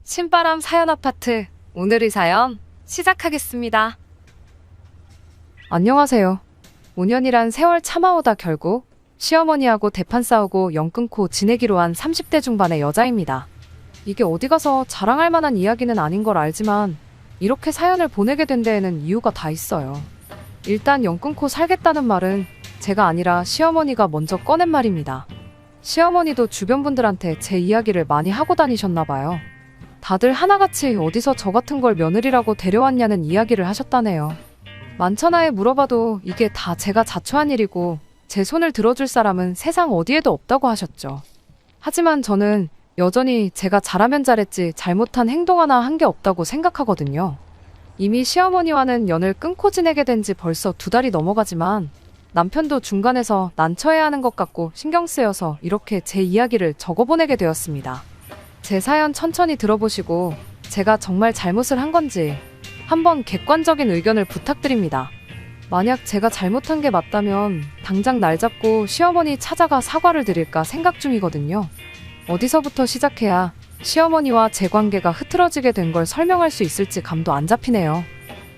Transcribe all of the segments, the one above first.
신바람 사연 아파트, 오늘의 사연 시작하겠습니다. 안녕하세요. 5년이란 세월 참아오다 결국 시어머니하고 대판 싸우고 연 끊고 지내기로 한 30대 중반의 여자입니다. 이게 어디 가서 자랑할 만한 이야기는 아닌 걸 알지만 이렇게 사연을 보내게 된 데에는 이유가 다 있어요. 일단 연 끊고 살겠다는 말은 제가 아니라 시어머니가 먼저 꺼낸 말입니다. 시어머니도 주변 분들한테 제 이야기를 많이 하고 다니셨나 봐요. 다들 하나같이 어디서 저 같은 걸 며느리라고 데려왔냐는 이야기를 하셨다네요. 만천하에 물어봐도 이게 다 제가 자초한 일이고 제 손을 들어줄 사람은 세상 어디에도 없다고 하셨죠. 하지만 저는 여전히 제가 잘하면 잘했지 잘못한 행동 하나 한 게 없다고 생각하거든요. 이미 시어머니와는 연을 끊고 지내게 된 지 벌써 2달이 넘어가지만 남편도 중간에서 난처해야 하는 것 같고 신경 쓰여서 이렇게 제 이야기를 적어보내게 되었습니다. 제 사연 천천히 들어보시고 제가 정말 잘못을 한 건지 한번 객관적인 의견을 부탁드립니다. 만약 제가 잘못한 게 맞다면 당장 날 잡고 시어머니 찾아가 사과를 드릴까 생각 중이거든요. 어디서부터 시작해야 시어머니와 제 관계가 흐트러지게 된 걸 설명할 수 있을지 감도 안 잡히네요.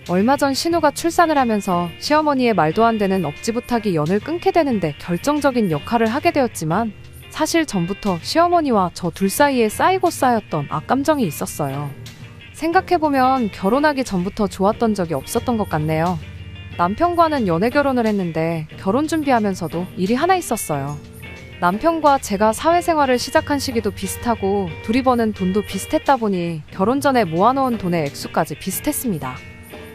얼마 전 신우가 출산을 하면서 시어머니의 말도 안 되는 억지부탁이 연을 끊게 되는데 결정적인 역할을 하게 되었지만 사실 전부터 시어머니와 저 둘 사이에 쌓이고 쌓였던 악감정이 있었어요. 생각해보면 결혼하기 전부터 좋았던 적이 없었던 것 같네요. 남편과는 연애 결혼을 했는데 결혼 준비하면서도 일이 하나 있었어요. 남편과 제가 사회생활을 시작한 시기도 비슷하고 둘이 버는 돈도 비슷했다 보니 결혼 전에 모아놓은 돈의 액수까지 비슷했습니다.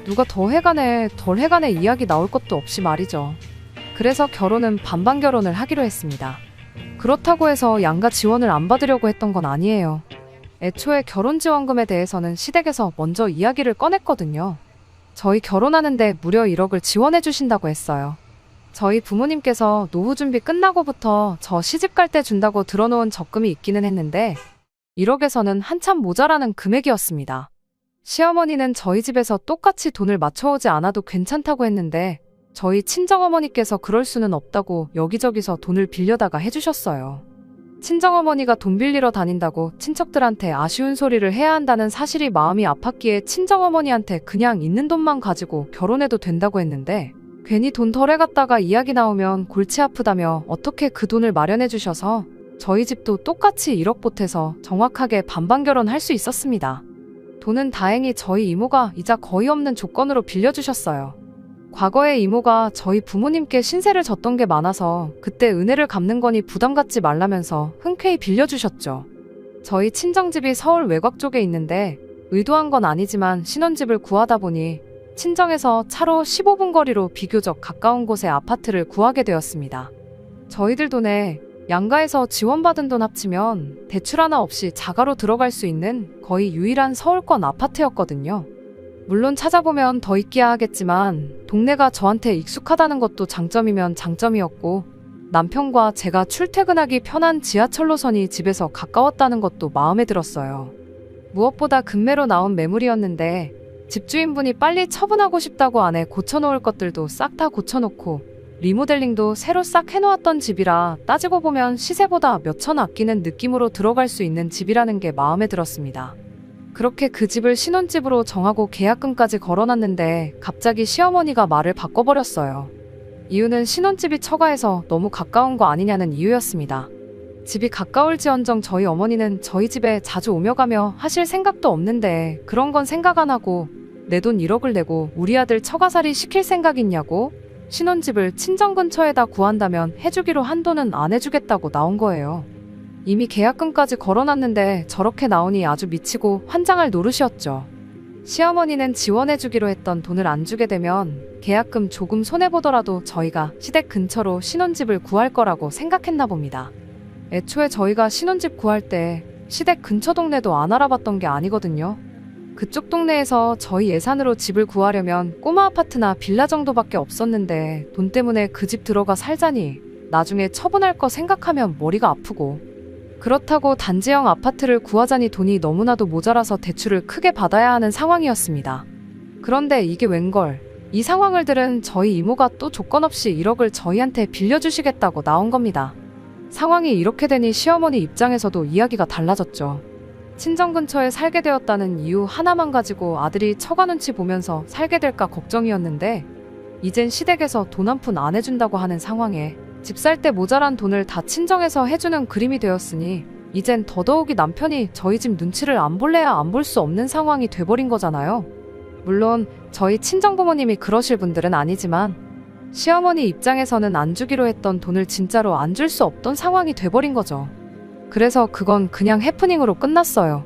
누가 더 해가네 덜 해가네 이야기 나올 것도 없이 말이죠. 그래서 결혼은 반반 결혼을 하기로 했습니다. 그렇다고 해서 양가 지원을 안 받으려고 했던 건 아니에요. 애초에 결혼지원금에 대해서는 시댁에서 먼저 이야기를 꺼냈거든요. 저희 결혼하는데 무려 1억을 지원해 주신다고 했어요. 저희 부모님께서 노후 준비 끝나고부터 저 시집 갈 때 준다고 들어놓은 적금이 있기는 했는데 1억에서는 한참 모자라는 금액이었습니다. 시어머니는 저희 집에서 똑같이 돈을 맞춰오지 않아도 괜찮다고 했는데 저희 친정어머니께서 그럴 수는 없다고 여기저기서 돈을 빌려다가 해주셨어요. 친정어머니가 돈 빌리러 다닌다고 친척들한테 아쉬운 소리를 해야 한다는 사실이 마음이 아팠기에 친정어머니한테 그냥 있는 돈만 가지고 결혼해도 된다고 했는데 괜히 돈 덜해 갔다가 이야기 나오면 골치 아프다며 어떻게 그 돈을 마련해 주셔서 저희 집도 똑같이 1억 보태서 정확하게 반반 결혼할 수 있었습니다. 돈은 다행히 저희 이모가 이자 거의 없는 조건으로 빌려주셨어요. 과거에 이모가 저희 부모님께 신세를 졌던 게 많아서 그때 은혜를 갚는 거니 부담 갖지 말라면서 흔쾌히 빌려주셨죠. 저희 친정집이 서울 외곽 쪽에 있는데 의도한 건 아니지만 신혼집을 구하다 보니 친정에서 차로 15분 거리로 비교적 가까운 곳에 아파트를 구하게 되었습니다. 저희들 돈에 양가에서 지원받은 돈 합치면 대출 하나 없이 자가로 들어갈 수 있는 거의 유일한 서울권 아파트였거든요. 물론 찾아보면 더 있기야 하겠지만 동네가 저한테 익숙하다는 것도 장점이면 장점이었고 남편과 제가 출퇴근하기 편한 지하철 노선이 집에서 가까웠다는 것도 마음에 들었어요. 무엇보다 급매로 나온 매물이었는데 집주인분이 빨리 처분하고 싶다고 안에 고쳐놓을 것들도 싹 다 고쳐놓고 리모델링도 새로 싹 해놓았던 집이라 따지고 보면 시세보다 몇천 아끼는 느낌으로 들어갈 수 있는 집이라는 게 마음에 들었습니다. 그렇게 그 집을 신혼집으로 정하고 계약금까지 걸어놨는데 갑자기 시어머니가 말을 바꿔버렸어요. 이유는 신혼집이 처가에서 너무 가까운 거 아니냐는 이유였습니다. 집이 가까울지언정 저희 어머니는 저희 집에 자주 오며 가며 하실 생각도 없는데 그런 건 생각 안 하고 내 돈 1억을 내고 우리 아들 처가살이 시킬 생각 있냐고 신혼집을 친정 근처에다 구한다면 해주기로 한 돈은 안 해주겠다고 나온 거예요. 이미 계약금까지 걸어놨는데 저렇게 나오니 아주 미치고 환장할 노릇이었죠. 시어머니는 지원해주기로 했던 돈을 안 주게 되면 계약금 조금 손해보더라도 저희가 시댁 근처로 신혼집을 구할 거라고 생각했나 봅니다. 애초에 저희가 신혼집 구할 때 시댁 근처 동네도 안 알아봤던 게 아니거든요. 그쪽 동네에서 저희 예산으로 집을 구하려면 꼬마 아파트나 빌라 정도밖에 없었는데 돈 때문에 그 집 들어가 살자니 나중에 처분할 거 생각하면 머리가 아프고 그렇다고 단지형 아파트를 구하자니 돈이 너무나도 모자라서 대출을 크게 받아야 하는 상황이었습니다. 그런데 이게 웬걸, 이 상황을 들은 저희 이모가 또 조건 없이 1억을 저희한테 빌려주시겠다고 나온 겁니다. 상황이 이렇게 되니 시어머니 입장에서도 이야기가 달라졌죠. 친정 근처에 살게 되었다는 이유 하나만 가지고 아들이 처가 눈치 보면서 살게 될까 걱정이었는데 이젠 시댁에서 돈 한 푼 안 해준다고 하는 상황에 집 살 때 모자란 돈을 다 친정에서 해주는 그림이 되었으니 이젠 더더욱이 남편이 저희 집 눈치를 안 볼래야 안 볼 수 없는 상황이 돼버린 거잖아요. 물론 저희 친정부모님이 그러실 분들은 아니지만 시어머니 입장에서는 안 주기로 했던 돈을 진짜로 안 줄 수 없던 상황이 돼버린 거죠. 그래서 그건 그냥 해프닝으로 끝났어요.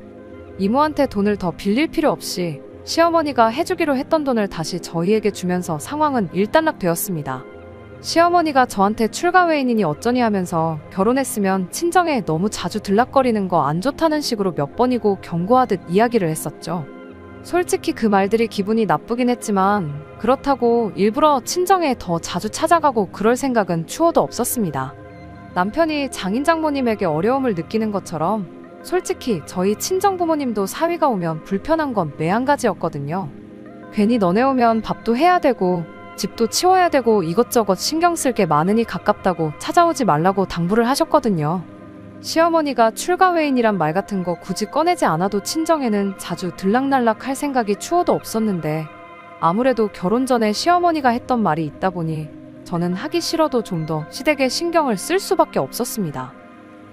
이모한테 돈을 더 빌릴 필요 없이 시어머니가 해주기로 했던 돈을 다시 저희에게 주면서 상황은 일단락되었습니다. 시어머니가 저한테 출가 외인이니 어쩌니 하면서 결혼했으면 친정에 너무 자주 들락거리는 거 안 좋다는 식으로 몇 번이고 경고하듯 이야기를 했었죠. 솔직히 그 말들이 기분이 나쁘긴 했지만 그렇다고 일부러 친정에 더 자주 찾아가고 그럴 생각은 추호도 없었습니다. 남편이 장인 장모님에게 어려움을 느끼는 것처럼 솔직히 저희 친정 부모님도 사위가 오면 불편한 건 매한가지였거든요. 괜히 너네 오면 밥도 해야 되고 집도 치워야 되고 이것저것 신경 쓸 게 많으니 가깝다고 찾아오지 말라고 당부를 하셨거든요. 시어머니가 출가 외인이란 말 같은 거 굳이 꺼내지 않아도 친정에는 자주 들락날락 할 생각이 추호도 없었는데 아무래도 결혼 전에 시어머니가 했던 말이 있다 보니 저는 하기 싫어도 좀 더 시댁에 신경을 쓸 수밖에 없었습니다.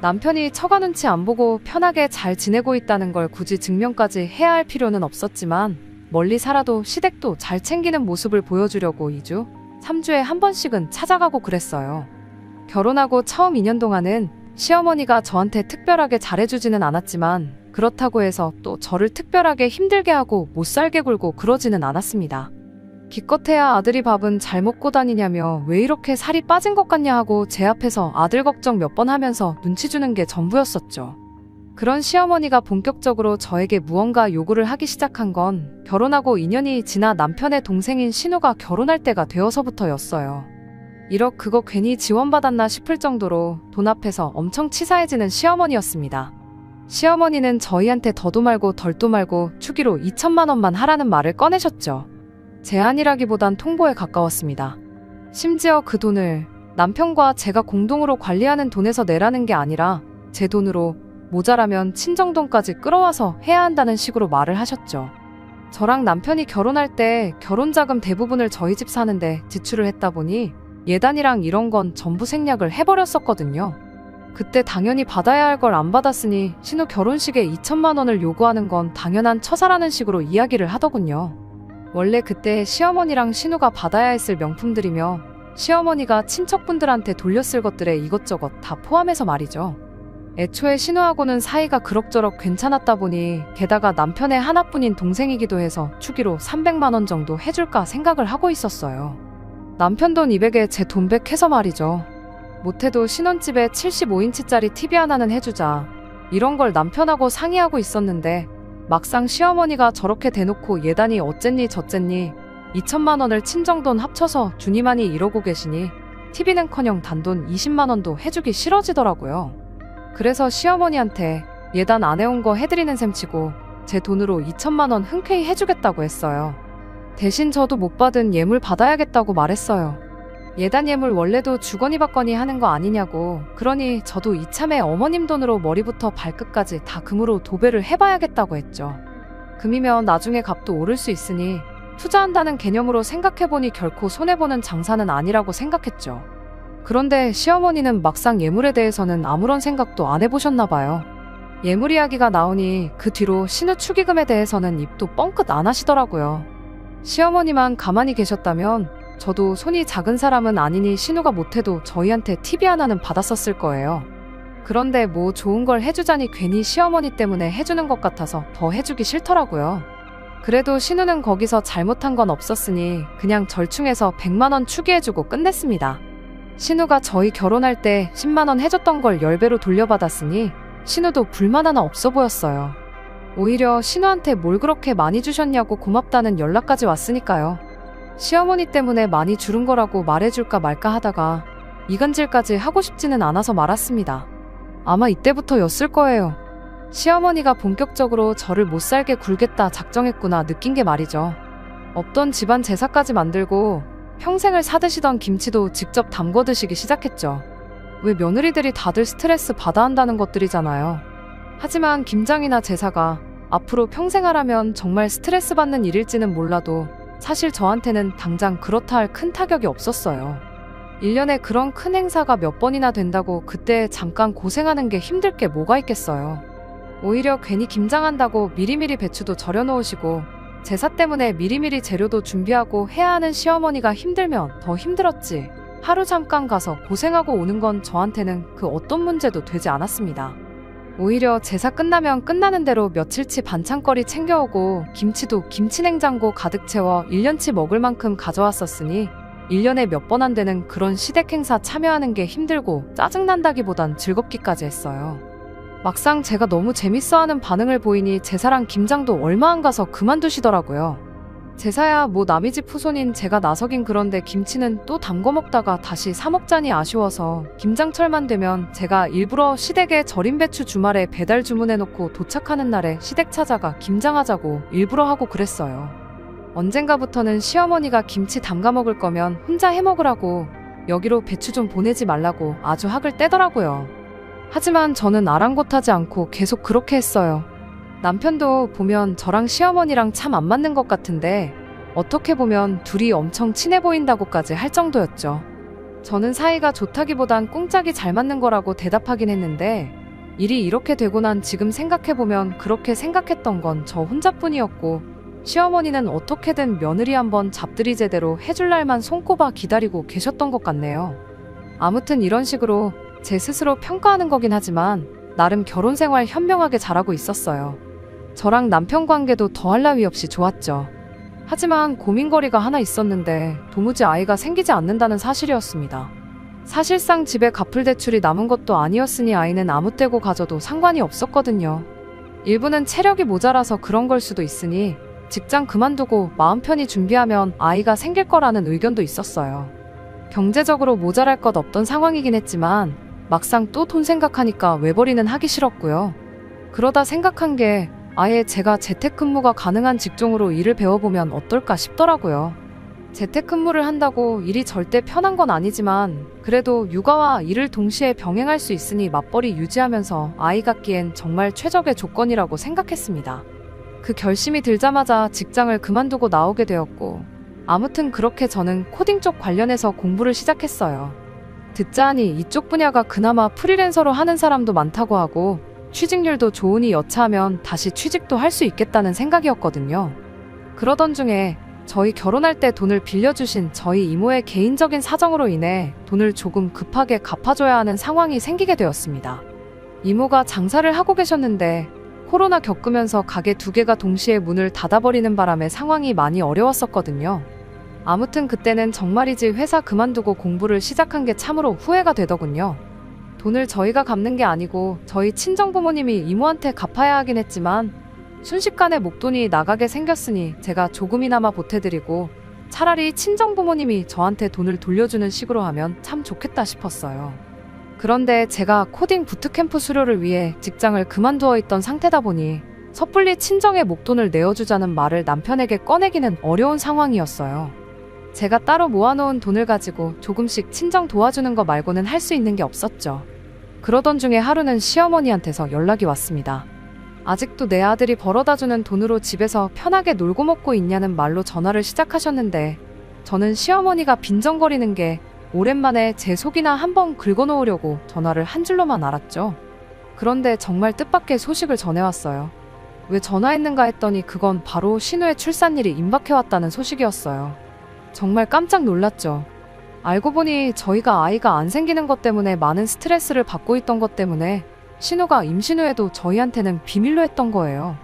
남편이 처가 눈치 안 보고 편하게 잘 지내고 있다는 걸 굳이 증명까지 해야 할 필요는 없었지만 멀리 살아도 시댁도 잘 챙기는 모습을 보여주려고 2주, 3주에 한 번씩은 찾아가고 그랬어요. 결혼하고 처음 2년 동안은 시어머니가 저한테 특별하게 잘해주지는 않았지만 그렇다고 해서 또 저를 특별하게 힘들게 하고 못살게 굴고 그러지는 않았습니다. 기껏해야 아들이 밥은 잘 먹고 다니냐며 왜 이렇게 살이 빠진 것 같냐 하고 제 앞에서 아들 걱정 몇 번 하면서 눈치 주는 게 전부였었죠. 그런 시어머니가 본격적으로 저에게 무언가 요구를 하기 시작한 건 결혼하고 2년이 지나 남편의 동생인 신우가 결혼할 때가 되어서부터였어요. 1억 그거 괜히 지원받았나 싶을 정도로 돈 앞에서 엄청 치사해지는 시어머니였습니다. 시어머니는 저희한테 더도 말고 덜도 말고 추기로 2천만 원만 하라는 말을 꺼내셨죠. 제안이라기보단 통보에 가까웠습니다. 심지어 그 돈을 남편과 제가 공동으로 관리하는 돈에서 내라는 게 아니라 제 돈으로 모자라면 친정돈까지 끌어와서 해야 한다는 식으로 말을 하셨죠. 저랑 남편이 결혼할 때 결혼자금 대부분을 저희 집 사는데 지출을 했다 보니 예단이랑 이런 건 전부 생략을 해버렸었거든요. 그때 당연히 받아야 할 걸 안 받았으니 신우 결혼식에 2천만 원을 요구하는 건 당연한 처사라는 식으로 이야기를 하더군요. 원래 그때 시어머니랑 신우가 받아야 했을 명품들이며 시어머니가 친척분들한테 돌렸을 것들에 이것저것 다 포함해서 말이죠. 애초에 신우하고는 사이가 그럭저럭 괜찮았다 보니 게다가 남편의 하나뿐인 동생이기도 해서 추기로 300만 원 정도 해줄까 생각을 하고 있었어요. 남편 돈 200에 제 돈 100 해서 말이죠. 못해도 신혼집에 75인치짜리 TV 하나는 해주자. 이런 걸 남편하고 상의하고 있었는데 막상 시어머니가 저렇게 대놓고 예단이 어쨌니 저쨌니 2천만 원을 친정돈 합쳐서 주니만이 이러고 계시니 TV는커녕 단돈 20만 원도 해주기 싫어지더라고요. 그래서 시어머니한테 예단 안 해온 거 해드리는 셈치고 제 돈으로 2천만 원 흔쾌히 해주겠다고 했어요. 대신 저도 못 받은 예물 받아야겠다고 말했어요. 예단 예물 원래도 주거니 받거니 하는 거 아니냐고. 그러니 저도 이참에 어머님 돈으로 머리부터 발끝까지 다 금으로 도배를 해봐야겠다고 했죠. 금이면 나중에 값도 오를 수 있으니 투자한다는 개념으로 생각해보니 결코 손해보는 장사는 아니라고 생각했죠. 그런데 시어머니는 막상 예물에 대해서는 아무런 생각도 안 해보셨나 봐요. 예물 이야기가 나오니 그 뒤로 신우 축의금에 대해서는 입도 뻥끗 안 하시더라고요. 시어머니만 가만히 계셨다면 저도 손이 작은 사람은 아니니 신우가 못해도 저희한테 TV 하나는 받았었을 거예요. 그런데 뭐 좋은 걸 해주자니 괜히 시어머니 때문에 해주는 것 같아서 더 해주기 싫더라고요. 그래도 신우는 거기서 잘못한 건 없었으니 그냥 절충해서 100만 원 축의해주고 끝냈습니다. 신우가 저희 결혼할 때 10만 원 해줬던 걸 10배로 돌려받았으니 신우도 불만 하나 없어 보였어요. 오히려 신우한테 뭘 그렇게 많이 주셨냐고 고맙다는 연락까지 왔으니까요. 시어머니 때문에 많이 주른 거라고 말해줄까 말까 하다가 이간질까지 하고 싶지는 않아서 말았습니다. 아마 이때부터였을 거예요. 시어머니가 본격적으로 저를 못살게 굴겠다 작정했구나 느낀 게 말이죠. 없던 집안 제사까지 만들고 평생을 사드시던 김치도 직접 담궈 드시기 시작했죠. 왜 며느리들이 다들 스트레스 받아 한다는 것들이잖아요. 하지만 김장이나 제사가 앞으로 평생 하라면 정말 스트레스 받는 일일지는 몰라도 사실 저한테는 당장 그렇다 할 큰 타격이 없었어요. 1년에 그런 큰 행사가 몇 번이나 된다고 그때 잠깐 고생하는 게 힘들 게 뭐가 있겠어요. 오히려 괜히 김장한다고 미리미리 배추도 절여 놓으시고 제사 때문에 미리미리 재료도 준비하고 해야 하는 시어머니가 힘들면 더 힘들었지. 하루 잠깐 가서 고생하고 오는 건 저한테는 그 어떤 문제도 되지 않았습니다. 오히려 제사 끝나면 끝나는 대로 며칠치 반찬거리 챙겨오고 김치도 김치냉장고 가득 채워 1년치 먹을 만큼 가져왔었으니 1년에 몇 번 안 되는 그런 시댁 행사 참여하는 게 힘들고 짜증난다기보단 즐겁기까지 했어요. 막상 제가 너무 재밌어하는 반응을 보이니 제사랑 김장도 얼마 안 가서 그만두시더라고요. 제사야 뭐 남의 집 후손인 제가 나서긴 그런데 김치는 또 담궈 먹다가 다시 사 먹자니 아쉬워서 김장철만 되면 제가 일부러 시댁에 절인 배추 주말에 배달 주문해놓고 도착하는 날에 시댁 찾아가 김장하자고 일부러 하고 그랬어요. 언젠가부터는 시어머니가 김치 담가 먹을 거면 혼자 해 먹으라고 여기로 배추 좀 보내지 말라고 아주 학을 떼더라고요. 하지만 저는 아랑곳하지 않고 계속 그렇게 했어요. 남편도 보면 저랑 시어머니랑 참 안 맞는 것 같은데 어떻게 보면 둘이 엄청 친해 보인다고까지 할 정도였죠. 저는 사이가 좋다기보단 꿍짝이 잘 맞는 거라고 대답하긴 했는데 일이 이렇게 되고 난 지금 생각해보면 그렇게 생각했던 건 저 혼자뿐이었고 시어머니는 어떻게든 며느리 한번 잡들이 제대로 해줄 날만 손꼽아 기다리고 계셨던 것 같네요. 아무튼 이런 식으로 제 스스로 평가하는 거긴 하지만 나름 결혼생활 현명하게 잘하고 있었어요. 저랑 남편 관계도 더할 나위 없이 좋았죠. 하지만 고민거리가 하나 있었는데 도무지 아이가 생기지 않는다는 사실이었습니다. 사실상 집에 갚을 대출이 남은 것도 아니었으니 아이는 아무 때고 가져도 상관이 없었거든요. 일부는 체력이 모자라서 그런 걸 수도 있으니 직장 그만두고 마음 편히 준비하면 아이가 생길 거라는 의견도 있었어요. 경제적으로 모자랄 것 없던 상황이긴 했지만 막상 또 돈 생각하니까 외벌이는 하기 싫었고요. 그러다 생각한 게 아예 제가 재택근무가 가능한 직종으로 일을 배워보면 어떨까 싶더라고요. 재택근무를 한다고 일이 절대 편한 건 아니지만 그래도 육아와 일을 동시에 병행할 수 있으니 맞벌이 유지하면서 아이 갖기엔 정말 최적의 조건이라고 생각했습니다. 그 결심이 들자마자 직장을 그만두고 나오게 되었고 아무튼 그렇게 저는 코딩 쪽 관련해서 공부를 시작했어요. 듣자 하니 이쪽 분야가 그나마 프리랜서로 하는 사람도 많다고 하고 취직률도 좋으니 여차하면 다시 취직도 할 수 있겠다는 생각이었거든요. 그러던 중에 저희 결혼할 때 돈을 빌려주신 저희 이모의 개인적인 사정으로 인해 돈을 조금 급하게 갚아줘야 하는 상황이 생기게 되었습니다. 이모가 장사를 하고 계셨는데 코로나 겪으면서 가게 2개가 동시에 문을 닫아버리는 바람에 상황이 많이 어려웠었거든요. 아무튼 그때는 정말이지 회사 그만두고 공부를 시작한 게 참으로 후회가 되더군요. 돈을 저희가 갚는 게 아니고 저희 친정부모님이 이모한테 갚아야 하긴 했지만 순식간에 목돈이 나가게 생겼으니 제가 조금이나마 보태드리고 차라리 친정부모님이 저한테 돈을 돌려주는 식으로 하면 참 좋겠다 싶었어요. 그런데 제가 코딩 부트캠프 수료를 위해 직장을 그만두어 있던 상태다 보니 섣불리 친정에 목돈을 내어주자는 말을 남편에게 꺼내기는 어려운 상황이었어요. 제가 따로 모아놓은 돈을 가지고 조금씩 친정 도와주는 거 말고는 할 수 있는 게 없었죠. 그러던 중에 하루는 시어머니한테서 연락이 왔습니다. 아직도 내 아들이 벌어다주는 돈으로 집에서 편하게 놀고 먹고 있냐는 말로 전화를 시작하셨는데 저는 시어머니가 빈정거리는 게 오랜만에 제 속이나 한번 긁어놓으려고 전화를 한 줄로만 알았죠. 그런데 정말 뜻밖의 소식을 전해왔어요. 왜 전화했는가 했더니 그건 바로 신우의 출산일이 임박해왔다는 소식이었어요. 정말 깜짝 놀랐죠. 알고 보니 저희가 아이가 안 생기는 것 때문에 많은 스트레스를 받고 있던 것 때문에 신우가 임신 후에도 저희한테는 비밀로 했던 거예요.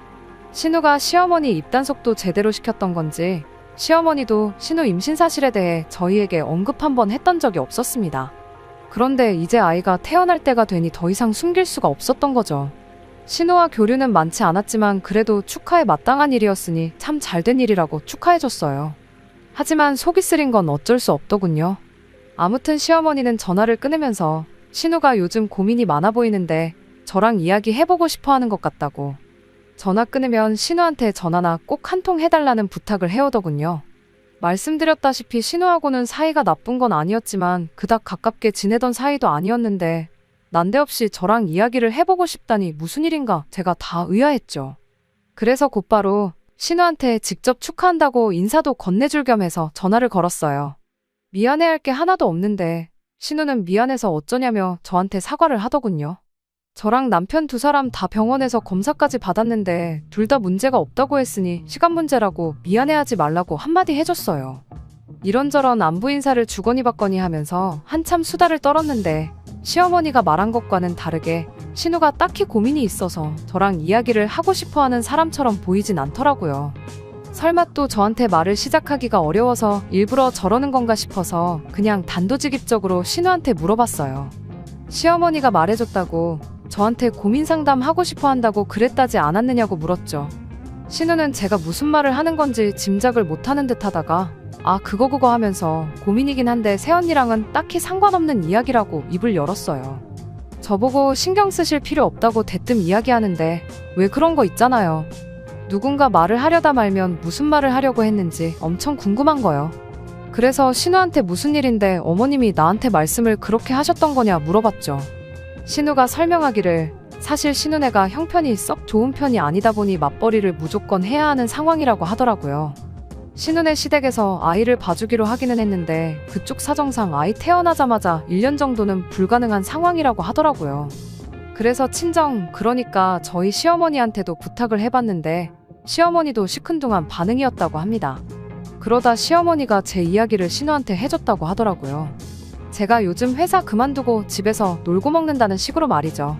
신우가 시어머니 입단속도 제대로 시켰던 건지 시어머니도 신우 임신 사실에 대해 저희에게 언급 한번 했던 적이 없었습니다. 그런데 이제 아이가 태어날 때가 되니 더 이상 숨길 수가 없었던 거죠. 신우와 교류는 많지 않았지만 그래도 축하에 마땅한 일이었으니 참 잘된 일이라고 축하해줬어요. 하지만 속이 쓰린 건 어쩔 수 없더군요. 아무튼 시어머니는 전화를 끊으면서 신우가 요즘 고민이 많아 보이는데 저랑 이야기해보고 싶어 하는 것 같다고. 전화 끊으면 신우한테 전화나 꼭 한 통 해달라는 부탁을 해오더군요. 말씀드렸다시피 신우하고는 사이가 나쁜 건 아니었지만 그닥 가깝게 지내던 사이도 아니었는데 난데없이 저랑 이야기를 해보고 싶다니 무슨 일인가 제가 다 의아했죠. 그래서 곧바로 신우한테 직접 축하한다고 인사도 건네줄 겸 해서 전화를 걸었어요. 미안해할 게 하나도 없는데 신우는 미안해서 어쩌냐며 저한테 사과를 하더군요. 저랑 남편 두 사람 다 병원에서 검사까지 받았는데 둘 다 문제가 없다고 했으니 시간 문제라고 미안해하지 말라고 한마디 해줬어요. 이런저런 안부 인사를 주거니 받거니 하면서 한참 수다를 떨었는데 시어머니가 말한 것과는 다르게 신우가 딱히 고민이 있어서 저랑 이야기를 하고 싶어하는 사람처럼 보이진 않더라고요. 설마 또 저한테 말을 시작하기가 어려워서 일부러 저러는 건가 싶어서 그냥 단도직입적으로 신우한테 물어봤어요. 시어머니가 말해줬다고 저한테 고민 상담하고 싶어 한다고 그랬다지 않았느냐고 물었죠. 신우는 제가 무슨 말을 하는 건지 짐작을 못하는 듯 하다가 그거 하면서 고민이긴 한데 새언니랑은 딱히 상관없는 이야기라고 입을 열었어요. 저보고 신경 쓰실 필요 없다고 대뜸 이야기하는데 왜 그런 거 있잖아요. 누군가 말을 하려다 말면 무슨 말을 하려고 했는지 엄청 궁금한 거요. 그래서 신우한테 무슨 일인데 어머님이 나한테 말씀을 그렇게 하셨던 거냐 물어봤죠. 신우가 설명하기를 사실 신우네가 형편이 썩 좋은 편이 아니다 보니 맞벌이를 무조건 해야 하는 상황이라고 하더라고요. 신우네 시댁에서 아이를 봐주기로 하기는 했는데 그쪽 사정상 아이 태어나자마자 1년 정도는 불가능한 상황이라고 하더라고요. 그래서 친정, 그러니까 저희 시어머니한테도 부탁을 해봤는데 시어머니도 시큰둥한 반응이었다고 합니다. 그러다 시어머니가 제 이야기를 신우한테 해줬다고 하더라고요. 제가 요즘 회사 그만두고 집에서 놀고 먹는다는 식으로 말이죠.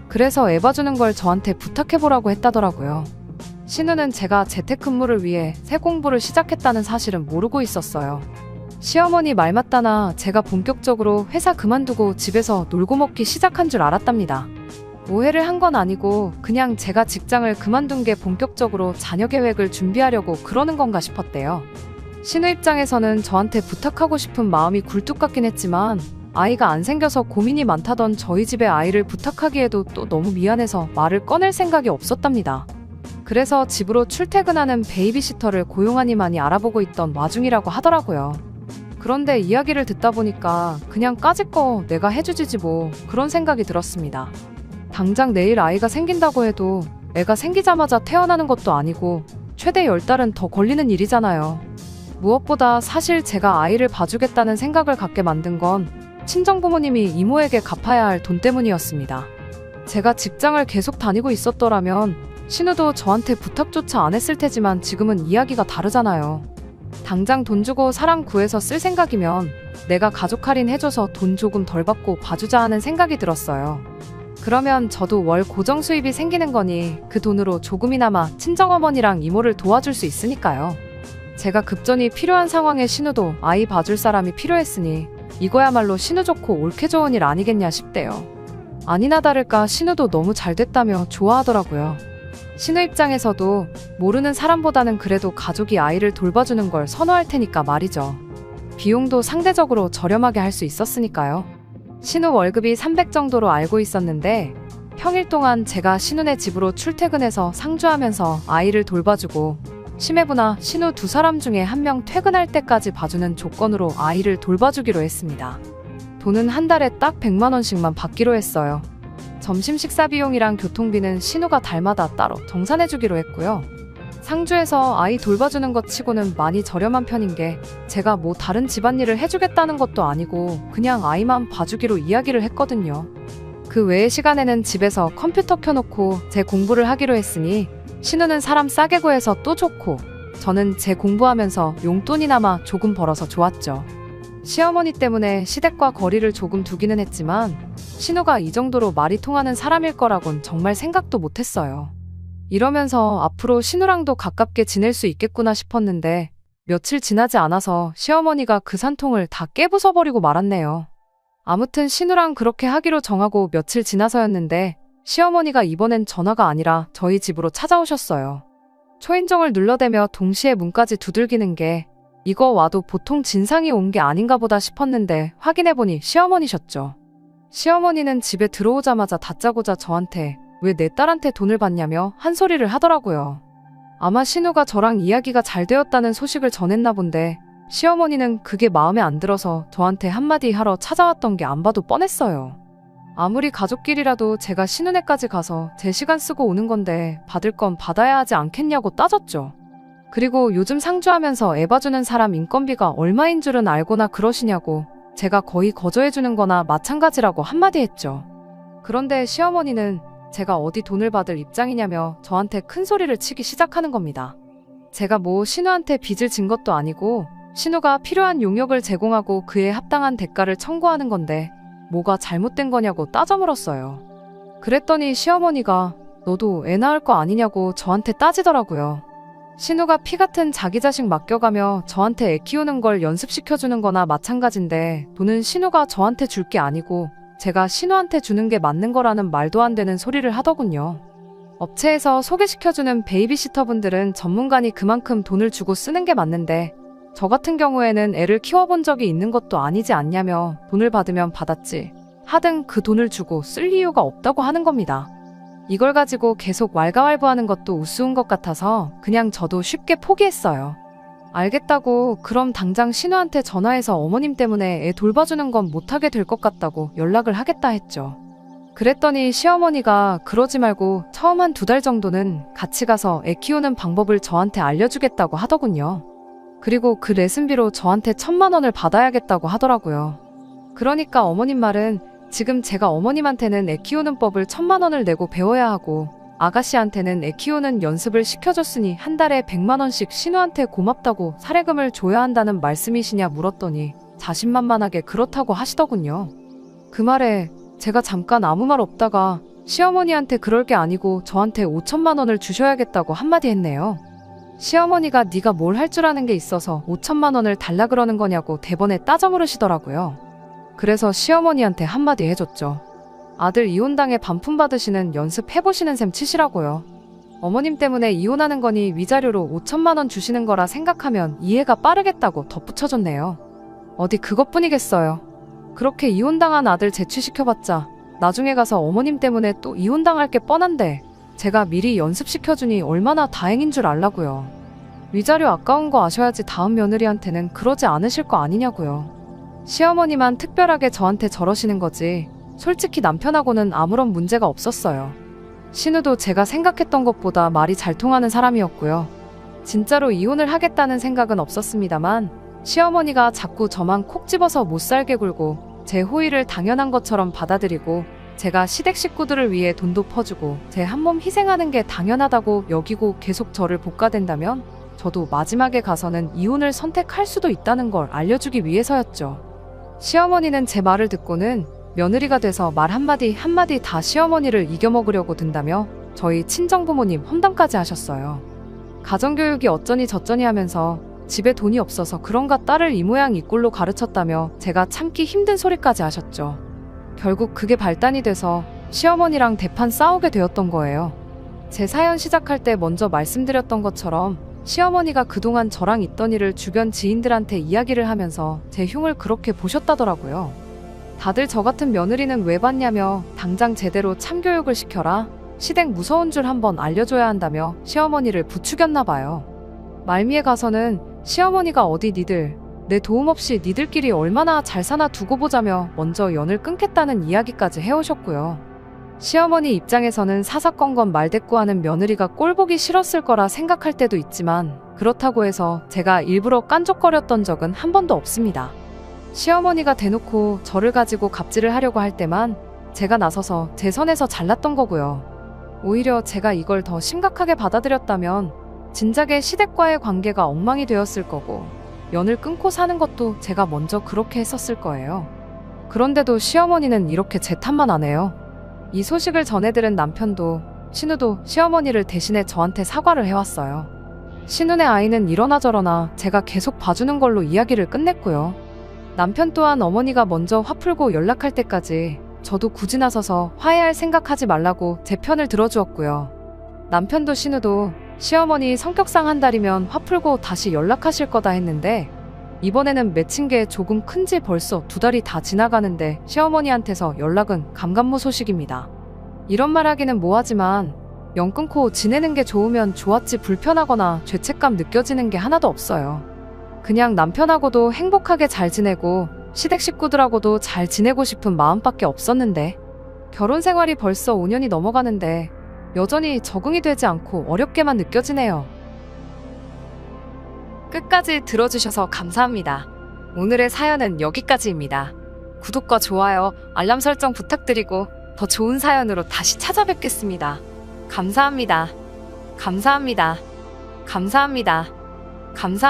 그래서 애 봐주는 걸 저한테 부탁해보라고 했다더라고요. 신우는 제가 재택근무를 위해 새 공부를 시작했다는 사실은 모르고 있었어요. 시어머니 말 맞다나 제가 본격적으로 회사 그만두고 집에서 놀고 먹기 시작한 줄 알았답니다. 오해를 한 건 아니고 그냥 제가 직장을 그만둔 게 본격적으로 자녀 계획을 준비하려고 그러는 건가 싶었대요. 신우 입장에서는 저한테 부탁하고 싶은 마음이 굴뚝 같긴 했지만 아이가 안 생겨서 고민이 많다던 저희 집에 아이를 부탁하기에도 또 너무 미안해서 말을 꺼낼 생각이 없었답니다. 그래서 집으로 출퇴근하는 베이비시터를 고용하니많이 알아보고 있던 와중이라고 하더라고요. 그런데 이야기를 듣다 보니까 그냥 까짓 거 내가 해주지 뭐 그런 생각이 들었습니다. 당장 내일 아이가 생긴다고 해도 애가 생기자마자 태어나는 것도 아니고 최대 10달은 더 걸리는 일이잖아요. 무엇보다 사실 제가 아이를 봐주겠다는 생각을 갖게 만든 건 친정부모님이 이모에게 갚아야 할 돈 때문이었습니다. 제가 직장을 계속 다니고 있었더라면 신우도 저한테 부탁조차 안 했을 테지만 지금은 이야기가 다르잖아요. 당장 돈 주고 사람 구해서 쓸 생각이면 내가 가족 할인 해줘서 돈 조금 덜 받고 봐주자 하는 생각이 들었어요. 그러면 저도 월 고정 수입이 생기는 거니 그 돈으로 조금이나마 친정어머니랑 이모를 도와줄 수 있으니까요. 제가 급전이 필요한 상황에 신우도 아이 봐줄 사람이 필요했으니 이거야말로 신우 좋고 옳게 좋은 일 아니겠냐 싶대요. 아니나 다를까 신우도 너무 잘 됐다며 좋아하더라고요. 신우 입장에서도 모르는 사람보다는 그래도 가족이 아이를 돌봐주는 걸 선호할 테니까 말이죠. 비용도 상대적으로 저렴하게 할 수 있었으니까요. 신우 월급이 300 정도로 알고 있었는데 평일 동안 제가 신우네 집으로 출퇴근해서 상주하면서 아이를 돌봐주고 심해부나 신우 두 사람 중에 한 명 퇴근할 때까지 봐주는 조건으로 아이를 돌봐주기로 했습니다. 돈은 한 달에 딱 100만 원씩만 받기로 했어요. 점심 식사 비용이랑 교통비는 신우가 달마다 따로 정산해주기로 했고요. 상주에서 아이 돌봐주는 것 치고는 많이 저렴한 편인 게 제가 뭐 다른 집안일을 해주겠다는 것도 아니고 그냥 아이만 봐주기로 이야기를 했거든요. 그 외의 시간에는 집에서 컴퓨터 켜놓고 제 공부를 하기로 했으니 신우는 사람 싸게 구해서 또 좋고 저는 제 공부하면서 용돈이나마 조금 벌어서 좋았죠. 시어머니 때문에 시댁과 거리를 조금 두기는 했지만 신우가 이 정도로 말이 통하는 사람일 거라곤 정말 생각도 못했어요. 이러면서 앞으로 신우랑도 가깝게 지낼 수 있겠구나 싶었는데 며칠 지나지 않아서 시어머니가 그 산통을 다 깨부숴버리고 말았네요. 아무튼 신우랑 그렇게 하기로 정하고 며칠 지나서였는데 시어머니가 이번엔 전화가 아니라 저희 집으로 찾아오셨어요. 초인종을 눌러대며 동시에 문까지 두들기는 게 이거 와도 보통 진상이 온 게 아닌가 보다 싶었는데 확인해보니 시어머니셨죠. 시어머니는 집에 들어오자마자 다짜고짜 저한테 왜 내 딸한테 돈을 받냐며 한 소리를 하더라고요. 아마 신우가 저랑 이야기가 잘 되었다는 소식을 전했나 본데 시어머니는 그게 마음에 안 들어서 저한테 한마디 하러 찾아왔던 게 안 봐도 뻔했어요. 아무리 가족끼리라도 제가 신혼에까지 가서 제 시간 쓰고 오는 건데 받을 건 받아야 하지 않겠냐고 따졌죠. 그리고 요즘 상주하면서 애 봐주는 사람 인건비가 얼마인 줄은 알고나 그러시냐고 제가 거의 거저해주는 거나 마찬가지라고 한마디 했죠. 그런데 시어머니는 제가 어디 돈을 받을 입장이냐며 저한테 큰 소리를 치기 시작하는 겁니다. 제가 뭐 신우한테 빚을 진 것도 아니고 신우가 필요한 용역을 제공하고 그에 합당한 대가를 청구하는 건데 뭐가 잘못된 거냐고 따져 물었어요. 그랬더니 시어머니가 너도 애 낳을 거 아니냐고 저한테 따지더라고요. 신우가 피 같은 자기 자식 맡겨가며 저한테 애 키우는 걸 연습시켜주는 거나 마찬가지인데 돈은 신우가 저한테 줄 게 아니고 제가 신우한테 주는 게 맞는 거라는 말도 안 되는 소리를 하더군요. 업체에서 소개시켜주는 베이비시터분들은 전문가니 그만큼 돈을 주고 쓰는 게 맞는데 저 같은 경우에는 애를 키워본 적이 있는 것도 아니지 않냐며 돈을 받으면 받았지 하등 그 돈을 주고 쓸 이유가 없다고 하는 겁니다. 이걸 가지고 계속 왈가왈부하는 것도 우스운 것 같아서 그냥 저도 쉽게 포기했어요. 알겠다고 그럼 당장 신우한테 전화해서 어머님 때문에 애 돌봐주는 건 못하게 될 것 같다고 연락을 하겠다 했죠. 그랬더니 시어머니가 그러지 말고 처음 한 2달 정도는 같이 가서 애 키우는 방법을 저한테 알려주겠다고 하더군요. 그리고 그 레슨비로 저한테 1,000만 원을 받아야겠다고 하더라고요. 그러니까 어머님 말은 지금 제가 어머님한테는 애 키우는 법을 1,000만 원을 내고 배워야 하고 아가씨한테는 애 키우는 연습을 시켜줬으니 한 달에 100만 원씩 신우한테 고맙다고 사례금을 줘야 한다는 말씀이시냐 물었더니 자신만만하게 그렇다고 하시더군요. 그 말에 제가 잠깐 아무 말 없다가 시어머니한테 그럴 게 아니고 저한테 5,000만 원을 주셔야겠다고 한마디 했네요. 시어머니가 네가 뭘 할 줄 아는 게 있어서 5,000만 원을 달라 그러는 거냐고 대번에 따져 물으시더라고요. 그래서 시어머니한테 한마디 해줬죠. 아들 이혼당해 반품 받으시는 연습 해보시는 셈 치시라고요. 어머님 때문에 이혼하는 거니 위자료로 5,000만 원 주시는 거라 생각하면 이해가 빠르겠다고 덧붙여줬네요. 어디 그것뿐이겠어요. 그렇게 이혼당한 아들 재취시켜봤자 나중에 가서 어머님 때문에 또 이혼당할 게 뻔한데 제가 미리 연습시켜주니 얼마나 다행인 줄 알라고요. 위자료 아까운 거 아셔야지 다음 며느리한테는 그러지 않으실 거 아니냐고요. 시어머니만 특별하게 저한테 저러시는 거지 솔직히 남편하고는 아무런 문제가 없었어요. 신우도 제가 생각했던 것보다 말이 잘 통하는 사람이었고요. 진짜로 이혼을 하겠다는 생각은 없었습니다만 시어머니가 자꾸 저만 콕 집어서 못 살게 굴고 제 호의를 당연한 것처럼 받아들이고 제가 시댁 식구들을 위해 돈도 퍼주고 제 한몸 희생하는 게 당연하다고 여기고 계속 저를 볶아댄다면 저도 마지막에 가서는 이혼을 선택할 수도 있다는 걸 알려주기 위해서였죠. 시어머니는 제 말을 듣고는 며느리가 돼서 말 한마디 한마디 다 시어머니를 이겨먹으려고 든다며 저희 친정부모님 험담까지 하셨어요. 가정교육이 어쩌니 저쩌니 하면서 집에 돈이 없어서 그런가 딸을 이 모양 이 꼴로 가르쳤다며 제가 참기 힘든 소리까지 하셨죠. 결국 그게 발단이 돼서 시어머니랑 대판 싸우게 되었던 거예요. 제 사연 시작할 때 먼저 말씀드렸던 것처럼 시어머니가 그동안 저랑 있던 일을 주변 지인들한테 이야기를 하면서 제 흉을 그렇게 보셨다더라고요. 다들 저 같은 며느리는 왜 받냐며 당장 제대로 참교육을 시켜라. 시댁 무서운 줄 한번 알려줘야 한다며 시어머니를 부추겼나 봐요. 말미에 가서는 시어머니가 어디 니들 내 도움 없이 니들끼리 얼마나 잘 사나 두고 보자며 먼저 연을 끊겠다는 이야기까지 해오셨고요. 시어머니 입장에서는 사사건건 말대꾸하는 며느리가 꼴보기 싫었을 거라 생각할 때도 있지만 그렇다고 해서 제가 일부러 깐족거렸던 적은 한 번도 없습니다. 시어머니가 대놓고 저를 가지고 갑질을 하려고 할 때만 제가 나서서 제 선에서 잘났던 거고요. 오히려 제가 이걸 더 심각하게 받아들였다면 진작에 시댁과의 관계가 엉망이 되었을 거고 연을 끊고 사는 것도 제가 먼저 그렇게 했었을 거예요. 그런데도 시어머니는 이렇게 제 탓만 안 해요. 이 소식을 전해들은 남편도 신우도 시어머니를 대신해 저한테 사과를 해왔어요. 신우네 아이는 이러나 저러나 제가 계속 봐주는 걸로 이야기를 끝냈고요. 남편 또한 어머니가 먼저 화풀고 연락할 때까지 저도 굳이 나서서 화해할 생각하지 말라고 제 편을 들어주었고요. 남편도 신우도 시어머니 성격상 한 달이면 화풀고 다시 연락하실 거다 했는데 이번에는 맺힌 게 조금 큰지 벌써 2달이 다 지나가는데 시어머니한테서 연락은 감감무소식입니다. 이런 말 하기는 뭐하지만 연 끊고 지내는 게 좋으면 좋았지 불편하거나 죄책감 느껴지는 게 하나도 없어요. 그냥 남편하고도 행복하게 잘 지내고 시댁 식구들하고도 잘 지내고 싶은 마음밖에 없었는데 결혼 생활이 벌써 5년이 넘어가는데 여전히 적응이 되지 않고 어렵게만 느껴지네요. 끝까지 들어주셔서 감사합니다. 오늘의 사연은 여기까지입니다. 구독과 좋아요, 알람 설정 부탁드리고 더 좋은 사연으로 다시 찾아뵙겠습니다. 감사합니다. 감사합니다. 감사합니다. 감사